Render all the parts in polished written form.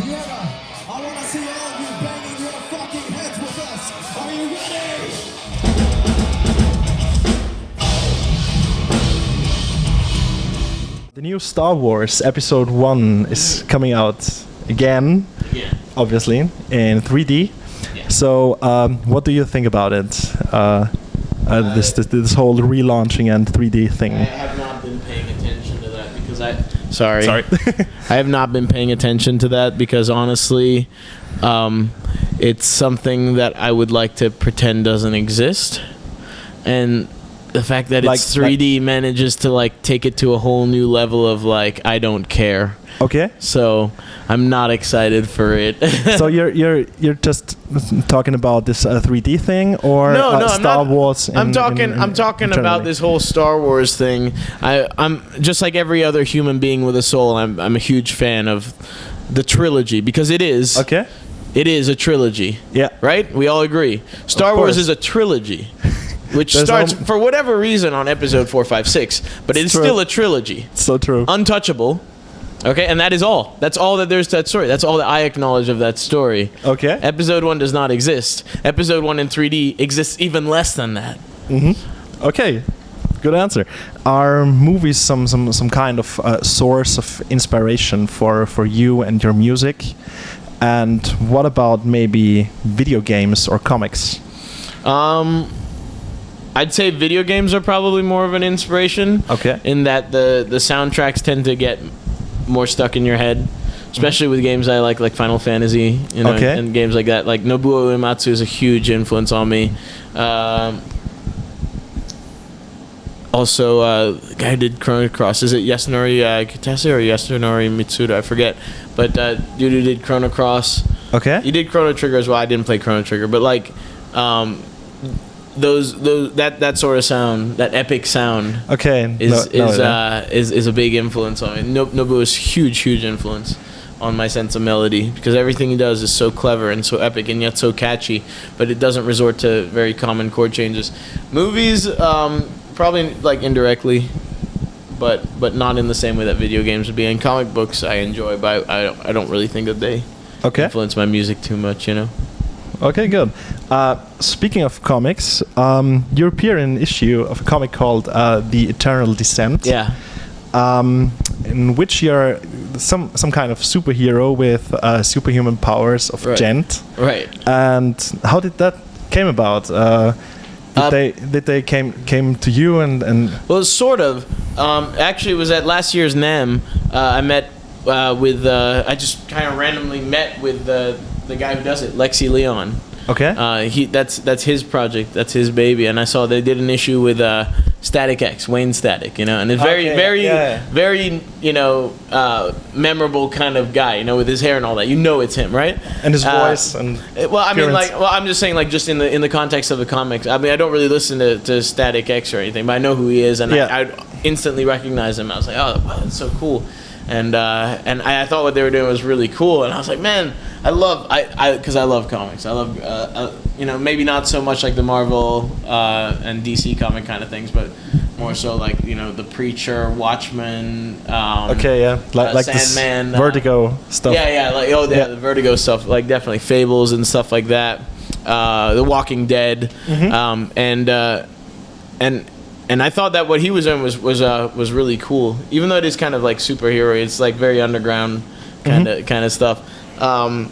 Vienna, I want to see all of you banging your fucking heads with us. Are you ready? The new Star Wars Episode 1 is coming out again, obviously, in 3D. Yeah. So, what do you think about it? This whole relaunching and 3D thing. I have not been paying attention to that because Sorry. I have not been paying attention to that because honestly, it's something that I would like to pretend doesn't exist. And the fact that it's 3D manages to like take it to a whole new level of like I don't care. Okay. So I'm not excited for it. So you're just talking about this 3D thing, or no, Star Wars? I'm talking about this whole Star Wars thing. I'm just like every other human being with a soul. I'm a huge fan of the trilogy because it is. Okay. It is a trilogy. Yeah. Right? We all agree. Star Wars is a trilogy. Which starts, for whatever reason, on episode 4, 5, 6. But it's still a trilogy. So true. Untouchable. Okay? And that is all. That's all that there's to that story. That's all that I acknowledge of that story. Okay. Episode 1 does not exist. Episode 1 in 3D exists even less than that. Mm-hmm. Okay. Good answer. Are movies some kind of source of inspiration for you and your music? And what about maybe video games or comics? I'd say video games are probably more of an inspiration. Okay. In that the soundtracks tend to get more stuck in your head, especially with games I like Final Fantasy, and games like that. Like Nobuo Uematsu is a huge influence on me. Also, the guy who did Chrono Cross, is it Yasunori Kitase or Yasunori Mitsuda? I forget. But dude who did Chrono Cross. Okay. He did Chrono Trigger as well. I didn't play Chrono Trigger, but like that sort of sound, that epic sound. Okay. Is a big influence on me. Nobuo is huge influence on my sense of melody because everything he does is so clever and so epic and yet so catchy, but it doesn't resort to very common chord changes. Movies, probably like indirectly, but not in the same way that video games would be. And comic books I enjoy, but I don't really think that they influence my music too much, Okay, good. Speaking of comics, you appear in an issue of a comic called The Eternal Descent. Yeah. In which you're some kind of superhero with superhuman powers of Gent. Right. And how did that came about? Did they came to you and? Well, sort of. Actually, it was at last year's NAMM. I met with I just kind of randomly met with the guy who does it, Lexi Leon. Okay. That's his project. That's his baby. And I saw they did an issue with Static X, Wayne Static, and it's very memorable kind of guy, with his hair and all that. It's him, right? And his voice and. I'm just saying, just in the context of the comics. I mean, I don't really listen to Static X or anything, but I know who he is, and I instantly recognize him. I was like, oh, wow, that's so cool. And I thought what they were doing was really cool, and I was like, man, because I love comics. I love maybe not so much like the Marvel and DC comic kind of things, but more so like the Preacher, Watchmen. Like Sandman, this Vertigo stuff. The Vertigo stuff, like definitely Fables and stuff like that. The Walking Dead, and I thought that what he was doing was really cool, even though it is kind of like superhero. It's like very underground kind of stuff. And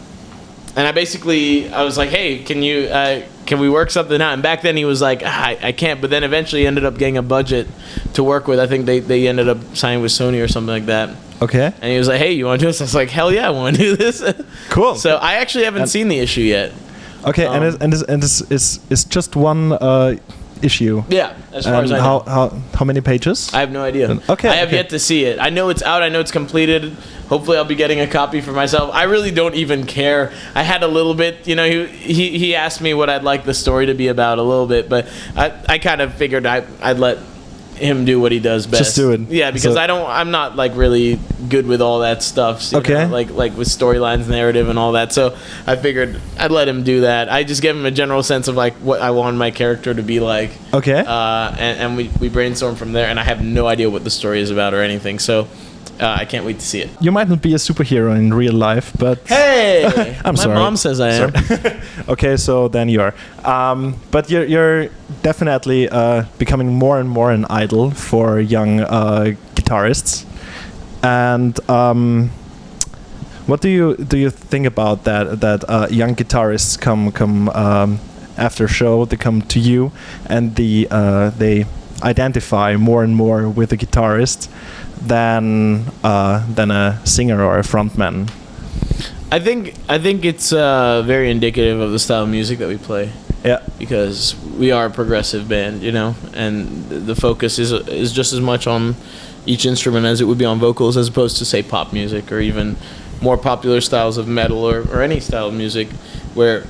I was like, hey, can we work something out? And back then he was like, I can't. But then eventually ended up getting a budget to work with. I think they ended up signing with Sony or something like that. Okay. And he was like, hey, you want to do this? I was like, hell yeah, I want to do this. Cool. So I actually haven't seen the issue yet. Okay, and it's just one issue. Yeah, as far as I know. How many pages? I have no idea. Okay. I have yet to see it. I know it's out. I know it's completed. Hopefully I'll be getting a copy for myself. I really don't even care. I had a little bit, he asked me what I'd like the story to be about a little bit, but I kind of figured I'd let him do what he does best. Just do it. Yeah, because I'm not like really good with all that stuff. Okay. Like with storylines, narrative, and all that. So I figured I'd let him do that. I just gave him a general sense of like what I want my character to be like. Okay. And we brainstormed from there, and I have no idea what the story is about or anything. So I can't wait to see it. You might not be a superhero in real life, but Hey, I'm sorry. My mom says I am. Okay, so then you are. But you're definitely becoming more and more an idol for young guitarists. And what do you think about that? That young guitarists come after show, they come to you, and they identify more and more with the guitarist than a singer or a frontman. I think it's very indicative of the style of music that we play. Yeah. Because we are a progressive band, you know, and the focus is just as much on each instrument as it would be on vocals, as opposed to, say, pop music or even more popular styles of metal or any style of music where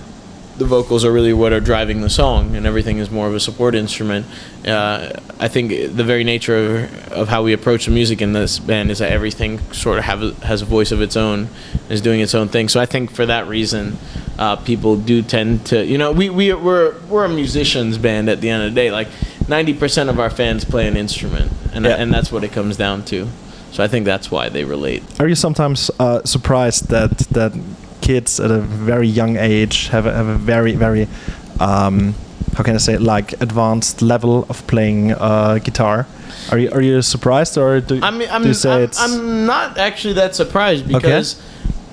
the vocals are really what are driving the song and everything is more of a support instrument. I think the very nature of how we approach the music in this band is that everything sort of has a voice of its own, is doing its own thing. So I think for that reason, people do tend to, you know, we're a musicians band at the end of the day. Like 90% of our fans play an instrument, and that's what it comes down to. So I think that's why they relate. Are you sometimes surprised that kids at a very young age have a very how can I say it, like advanced level of playing guitar? Are you surprised, or do you say it's? I'm not actually that surprised because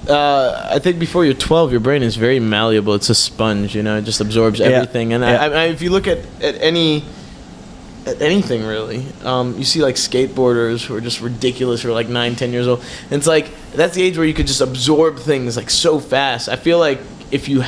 I think before you're 12, your brain is very malleable. It's a sponge, you know. It just absorbs everything. And if you look at anything really, you see like skateboarders who are just ridiculous, who are like 9-10 years old, and it's like that's the age where you could just absorb things like so fast. I feel like if you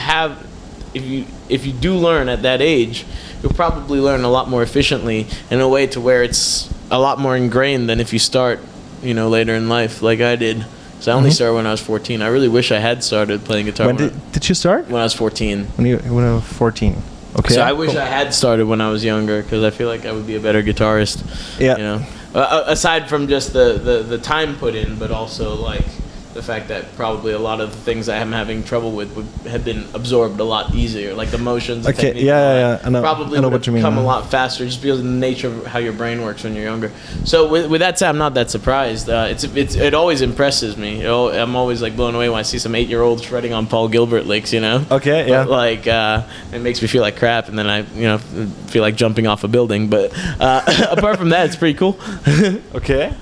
do learn at that age, you'll probably learn a lot more efficiently in a way to where it's a lot more ingrained than if you start, you know, later in life like I did. So I only started when I was 14. I really wish I had started playing guitar. When did you start? When I was 14. When you were 14. Okay. So I wish I had started when I was younger, because I feel like I would be a better guitarist. Yeah. You know, aside from just the time put in, but also like the fact that probably a lot of the things I'm having trouble with would have been absorbed a lot easier, like the motions. The Okay. technique, Yeah. I know. Probably I know would what you have mean. come a lot faster, just because of the nature of how your brain works when you're younger. So with that said, I'm not that surprised. It always impresses me. I'm always like blown away when I see some 8-year-olds shredding on Paul Gilbert licks. You know. Okay. Yeah. But, like it makes me feel like crap, and then I feel like jumping off a building. But apart from that, it's pretty cool. Okay.